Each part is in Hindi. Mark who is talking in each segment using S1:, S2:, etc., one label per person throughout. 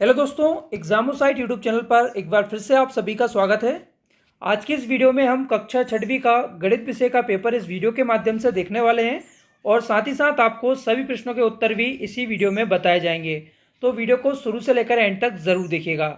S1: हेलो दोस्तों, एग्जामो साइट यूट्यूब चैनल पर एक बार फिर से आप सभी का स्वागत है। आज की इस वीडियो में हम कक्षा 6वीं का गणित विषय का पेपर इस वीडियो के माध्यम से देखने वाले हैं और साथ ही साथ आपको सभी प्रश्नों के उत्तर भी इसी वीडियो में बताए जाएंगे। तो वीडियो को शुरू से लेकर एंड तक ज़रूर देखिएगा।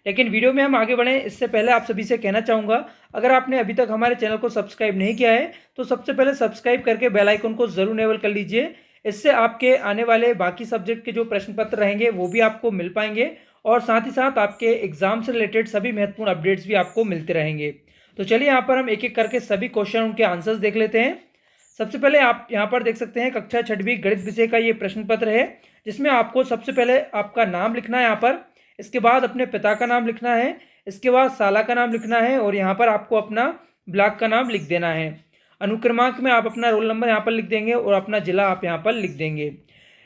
S1: लेकिन वीडियो में हम आगे बढ़ें इससे पहले आप सभी से कहना चाहूँगा, अगर आपने अभी तक हमारे चैनल को सब्सक्राइब नहीं किया है तो सबसे पहले सब्सक्राइब करके बेल आइकन को ज़रूर इनेबल कर लीजिए। इससे आपके आने वाले बाकी सब्जेक्ट के जो प्रश्न पत्र रहेंगे वो भी आपको मिल पाएंगे और साथ ही साथ आपके एग्जाम से रिलेटेड सभी महत्वपूर्ण अपडेट्स भी आपको मिलते रहेंगे। तो चलिए यहाँ पर हम एक एक करके सभी क्वेश्चन उनके आंसर्स देख लेते हैं। सबसे पहले आप यहाँ पर देख सकते हैं कक्षा 6वीं गणित विषय का ये प्रश्न पत्र है, जिसमें आपको सबसे पहले आपका नाम लिखना है यहाँ पर, इसके बाद अपने पिता का नाम लिखना है, इसके बाद साला का नाम लिखना है और यहाँ पर आपको अपना ब्लॉक का नाम लिख देना है। अनुक्रमांक में आप अपना रोल नंबर यहाँ पर लिख देंगे और अपना जिला आप यहाँ पर लिख देंगे।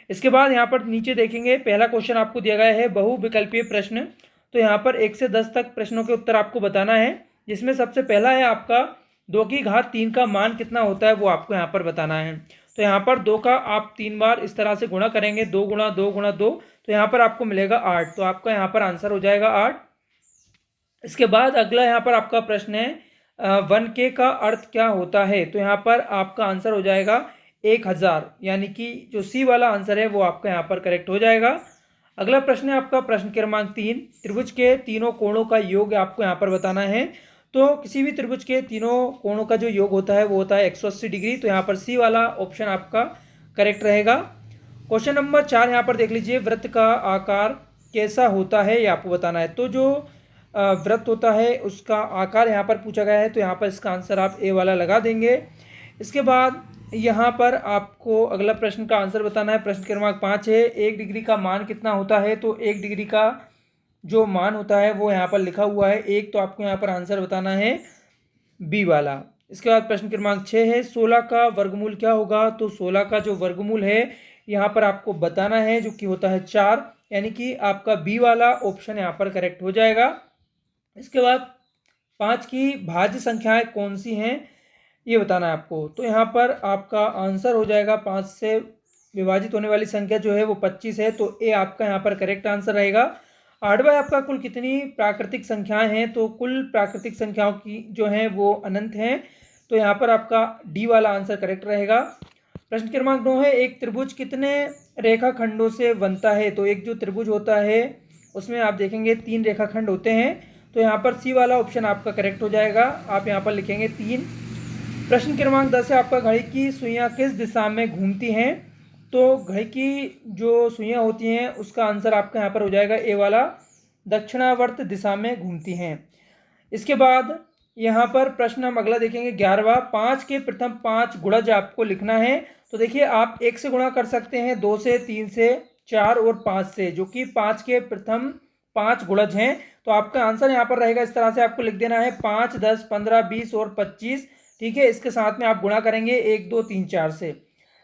S1: इसके बाद यहाँ पर नीचे देखेंगे पहला क्वेश्चन आपको दिया गया है बहुविकल्पीय प्रश्न। तो यहाँ पर 1 से 10 तक प्रश्नों के उत्तर आपको बताना है, जिसमें सबसे पहला है आपका 2 की घात 3 का मान कितना होता है वो आपको यहाँ पर बताना है। तो यहाँ पर 2 का आप 3 बार इस तरह से गुणा करेंगे, 2 गुणा 2 गुणा 2, तो यहाँ पर आपको मिलेगा 8। तो आपका यहाँ पर आंसर हो जाएगा 8। इसके बाद अगला यहाँ पर आपका प्रश्न है 1K का अर्थ क्या होता है। तो यहाँ पर आपका आंसर हो जाएगा 1000, यानी कि जो सी वाला आंसर है वो आपका यहाँ पर करेक्ट हो जाएगा। अगला प्रश्न है आपका प्रश्न क्रमांक 3, त्रिभुज के तीनों कोणों का योग आपको यहाँ पर बताना है। तो किसी भी त्रिभुज के तीनों कोणों का जो योग होता है वो होता है 180 डिग्री। तो यहाँ पर सी वाला ऑप्शन आपका करेक्ट रहेगा। क्वेश्चन नंबर 4 यहाँ पर देख लीजिए, वृत्त का आकार कैसा होता है ये आपको बताना है। तो जो वृत्त होता है उसका आकार यहाँ पर पूछा गया है, तो यहाँ पर इसका आंसर आप ए वाला लगा देंगे। इसके बाद यहाँ पर आपको अगला प्रश्न का आंसर बताना है। प्रश्न क्रमांक 5 है, 1 डिग्री का मान कितना होता है। तो 1 डिग्री का जो मान होता है वो यहाँ पर लिखा हुआ है 1, तो आपको यहाँ पर आंसर बताना है बी वाला। इसके बाद प्रश्न क्रमांक 6 है, 16 का वर्गमूल क्या होगा। तो 16 का जो वर्गमूल है यहाँ पर आपको बताना है, जो कि होता है 4, यानी कि आपका बी वाला ऑप्शन यहाँ पर करेक्ट हो जाएगा। इसके बाद 5 की भाज्य संख्याएं कौन सी हैं ये बताना है आपको। तो यहाँ पर आपका आंसर हो जाएगा 5 से विभाजित होने वाली संख्या जो है वो 25 है, तो ए आपका यहाँ पर करेक्ट आंसर रहेगा। 8वां आपका कुल कितनी प्राकृतिक संख्याएं हैं। तो कुल प्राकृतिक संख्याओं की जो हैं वो अनंत हैं, तो यहाँ पर आपका डी वाला आंसर करेक्ट रहेगा। प्रश्न क्रमांक 9 है, एक त्रिभुज कितने रेखाखंडों से बनता है। तो एक जो त्रिभुज होता है उसमें आप देखेंगे 3 रेखाखंड होते हैं, तो यहाँ पर सी वाला ऑप्शन आपका करेक्ट हो जाएगा। आप यहाँ पर लिखेंगे 3। प्रश्न क्रमांक 10 है आपका, घड़ी की सुइयाँ किस दिशा में घूमती हैं। तो घड़ी की जो सुइयाँ होती हैं उसका आंसर आपका यहाँ पर हो जाएगा ए वाला, दक्षिणावर्त दिशा में घूमती हैं। इसके बाद यहाँ पर प्रश्न हम अगला देखेंगे 11वां, 5 के प्रथम 5 गुणज आपको लिखना है। तो देखिए आप 1 से गुणा कर सकते हैं, 2 से, 3 से, 4 और 5 से, जो कि 5 के प्रथम 5 गुणज हैं। तो आपका आंसर यहाँ पर रहेगा, इस तरह से आपको लिख देना है 5, 10, 15, 20 और 25। ठीक है, इसके साथ में आप गुणा करेंगे 1, 2, 3, 4 से।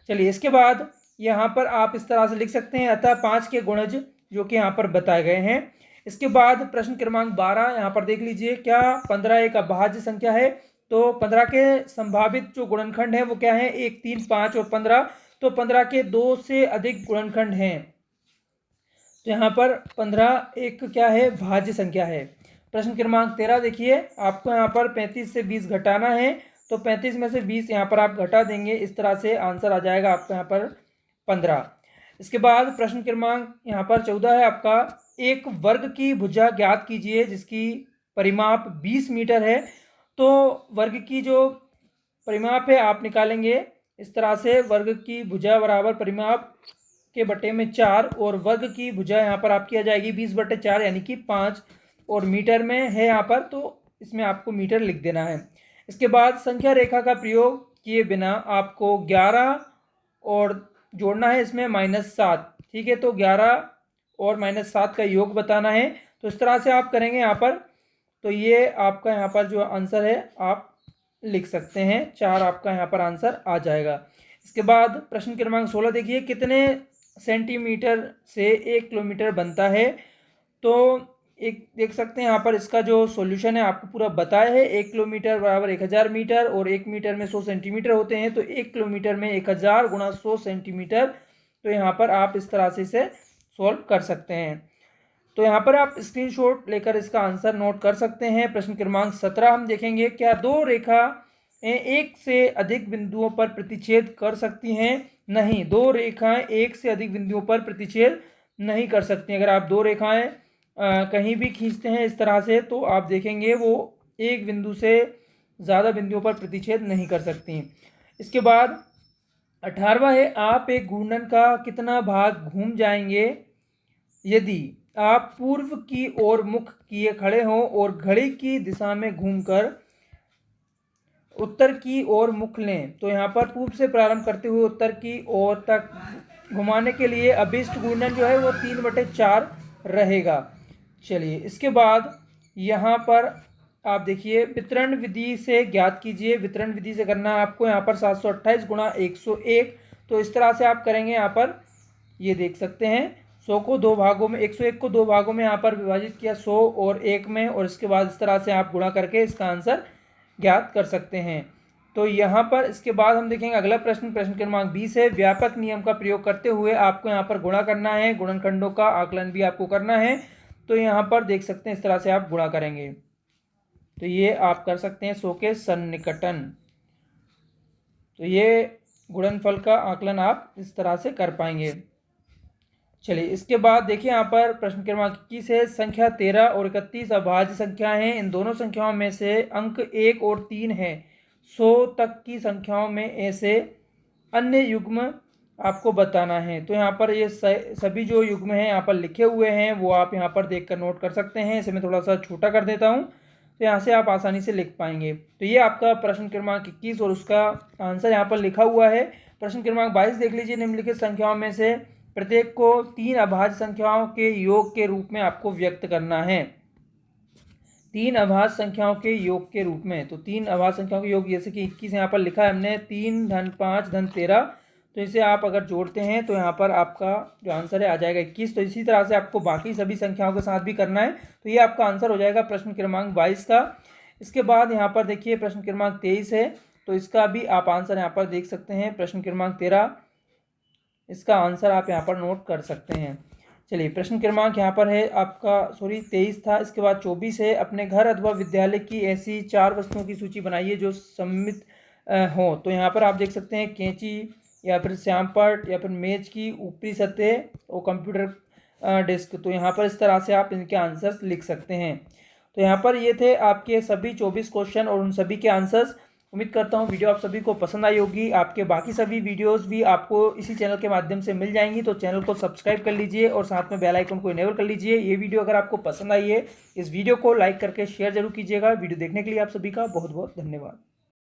S1: चलिए इसके बाद यहाँ पर आप इस तरह से लिख सकते हैं, अतः 5 के गुणज जो कि यहाँ पर बताए गए हैं। इसके बाद प्रश्न क्रमांक 12 यहाँ पर देख लीजिए, क्या 15 एक अभाज्य संख्या है। तो 15 के संभावित जो गुणनखंड है वो क्या है, 1, 3, 5 और 15। तो 15 के 2 से अधिक गुणनखंड हैं, तो यहाँ पर 15 एक क्या है, भाज्य संख्या है। प्रश्न क्रमांक 13 देखिए, आपको यहाँ पर 35 से 20 घटाना है। तो 35 में से 20 यहाँ पर आप घटा देंगे, इस तरह से आंसर आ जाएगा आपका यहाँ पर 15। इसके बाद प्रश्न क्रमांक यहाँ पर 14 है आपका, एक वर्ग की भुजा ज्ञात कीजिए जिसकी परिमाप 20 मीटर है। तो वर्ग की जो परिमाप है आप निकालेंगे इस तरह से, वर्ग की भुजा बराबर परिमाप के बटे में 4 और वर्ग की भुजा यहाँ पर आपकी आ जाएगी 20/4 यानी कि 5 और मीटर में है यहाँ पर, तो इसमें आपको मीटर लिख देना है। इसके बाद संख्या रेखा का प्रयोग किए बिना आपको 11 और जोड़ना है इसमें -7। ठीक है, तो 11 और -7 का योग बताना है। तो इस तरह से आप करेंगे यहाँ पर, तो ये आपका यहाँ पर जो आंसर है आप लिख सकते हैं, 4 आपका यहाँ पर आंसर आ जाएगा। इसके बाद प्रश्न क्रमांक 16 देखिए, कितने सेंटीमीटर से 1 किलोमीटर बनता है। तो एक देख सकते हैं यहाँ पर इसका जो सॉल्यूशन है आपको पूरा बताया है। 1 किलोमीटर बराबर 1000 मीटर और 1 मीटर में 100 सेंटीमीटर होते हैं, तो 1 किलोमीटर में 1000 × 100 सेंटीमीटर। तो यहाँ पर आप इस तरह से इसे सॉल्व कर सकते हैं। तो यहाँ पर आप स्क्रीनशॉट लेकर इसका आंसर नोट कर सकते हैं। प्रश्न क्रमांक 17 हम देखेंगे, क्या दो रेखा एक से अधिक बिंदुओं पर प्रतिच्छेद कर सकती हैं? नहीं, दो रेखाएं एक से अधिक बिंदुओं पर प्रतिच्छेद नहीं कर सकती। अगर आप दो रेखाएं कहीं भी खींचते हैं इस तरह से, तो आप देखेंगे वो एक बिंदु से ज़्यादा बिंदुओं पर प्रतिच्छेद नहीं कर सकती। इसके बाद 18वां है, आप एक घूर्णन का कितना भाग घूम जाएंगे यदि आप पूर्व की ओर मुख किए खड़े हों और घड़ी की दिशा में घूमकर उत्तर की ओर मुख लें? तो यहाँ पर पूर्व से प्रारंभ करते हुए उत्तर की ओर तक घुमाने के लिए अभिष्ट घूर्णन जो है वो 3/4 रहेगा। चलिए, इसके बाद यहाँ पर आप देखिए, वितरण विधि से ज्ञात कीजिए। वितरण विधि से करना है आपको यहाँ पर 728 गुणा 101। तो इस तरह से आप करेंगे। यहाँ पर ये देख सकते हैं 100 को दो भागों में, 101 को दो भागों में यहाँ पर विभाजित किया 100 और 1 में, और इसके बाद इस तरह से आप गुणा करके इसका आंसर ज्ञात कर सकते हैं। तो यहाँ पर इसके बाद हम देखेंगे अगला प्रश्न, प्रश्न क्रमांक 20 है, व्यापक नियम का प्रयोग करते हुए आपको यहाँ पर गुणा करना है, गुणनखंडों का आकलन भी आपको करना है। तो यहाँ पर देख सकते हैं इस तरह से आप गुणा करेंगे। तो ये आप कर सकते हैं 100 के सन्निकटन। तो ये गुणनफल का आकलन आप इस तरह से कर पाएंगे। चलिए, इसके बाद देखिए यहाँ पर प्रश्न क्रमांक 21 है, संख्या 13 और 31 अभाज्य संख्या हैं। इन दोनों संख्याओं में से अंक 1 और 3 है। 100 तक की संख्याओं में ऐसे अन्य युग्म आपको बताना है। तो यहाँ पर ये सभी जो युग्म हैं यहाँ पर लिखे हुए हैं वो आप यहाँ पर देखकर नोट कर सकते हैं। इसे मैं थोड़ा सा छोटा कर देता हूँ, तो यहाँ से आप आसानी से लिख पाएंगे। तो ये आपका प्रश्न क्रमांक 21 और उसका आंसर यहाँ पर लिखा हुआ है। प्रश्न क्रमांक 22 देख लीजिए, निम्नलिखित संख्याओं में से प्रत्येक को 3 अभाज्य संख्याओं के योग के रूप में आपको व्यक्त करना है। 3 अभाज्य संख्याओं के योग के रूप में। तो 3 अभाज्य संख्याओं के योग, जैसे कि 21 यहाँ पर लिखा है हमने, 3 धन 5 धन 13। तो इसे आप अगर जोड़ते हैं तो यहाँ पर आपका जो आंसर है आ जाएगा 21। तो इसी तरह से आपको बाकी सभी संख्याओं के साथ भी करना है। तो ये आपका आंसर हो जाएगा प्रश्न क्रमांक 22 का। इसके बाद यहाँ पर देखिए प्रश्न क्रमांक 23 है, तो इसका भी आप आंसर यहाँ पर देख सकते हैं। प्रश्न क्रमांक 13, इसका आंसर आप यहाँ पर नोट कर सकते हैं। चलिए, प्रश्न क्रमांक यहाँ पर है आपका 23 था। इसके बाद 24 है, अपने घर अथवा विद्यालय की ऐसी 4 वस्तुओं की सूची बनाइए जो सम्मिलित हो। तो यहाँ पर आप देख सकते हैं कैंची, या फिर श्यामपट्ट, या फिर मेज की ऊपरी सतह और कंप्यूटर डेस्क। तो यहाँ पर इस तरह से आप इनके आंसर्स लिख सकते हैं। तो यहाँ पर ये थे आपके सभी 24 क्वेश्चन और उन सभी के आंसर्स। उम्मीद करता हूँ वीडियो आप सभी को पसंद आई होगी। आपके बाकी सभी वीडियोस भी आपको इसी चैनल के माध्यम से मिल जाएंगी। तो चैनल को सब्सक्राइब कर लीजिए और साथ में बेल आइकन को इनेबल कर लीजिए। ये वीडियो अगर आपको पसंद आई है, इस वीडियो को लाइक करके शेयर जरूर कीजिएगा। वीडियो देखने के लिए आप सभी का बहुत बहुत धन्यवाद।